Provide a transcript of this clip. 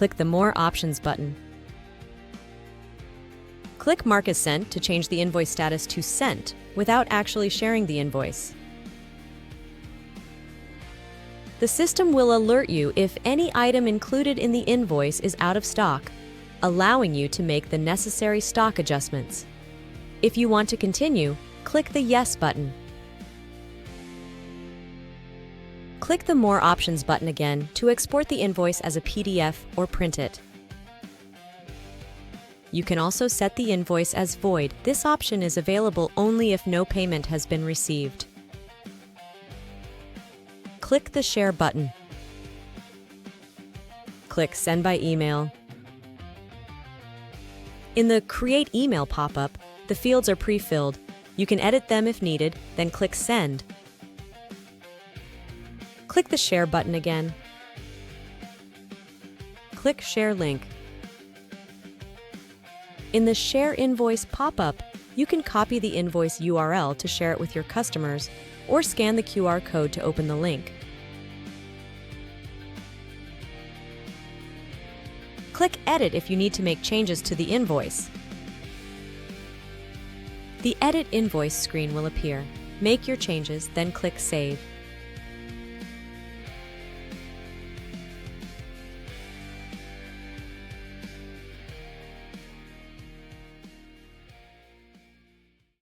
click the More Options button. Click Mark as Sent to change the invoice status to Sent without actually sharing the invoice. The system will alert you if any item included in the invoice is out of stock, allowing you to make the necessary stock adjustments. If you want to continue, click the Yes button. Click the More Options button again to export the invoice as a PDF or print it. You can also set the invoice as void. This option is available only if no payment has been received. Click the Share button. Click Send by email. In the Create Email pop-up, the fields are pre-filled. You can edit them if needed, then click Send. Click the Share button again. Click Share Link. In the Share Invoice pop-up, you can copy the invoice URL to share it with your customers, or scan the QR code to open the link. Click Edit if you need to make changes to the invoice. The Edit Invoice screen will appear. Make your changes, then click Save.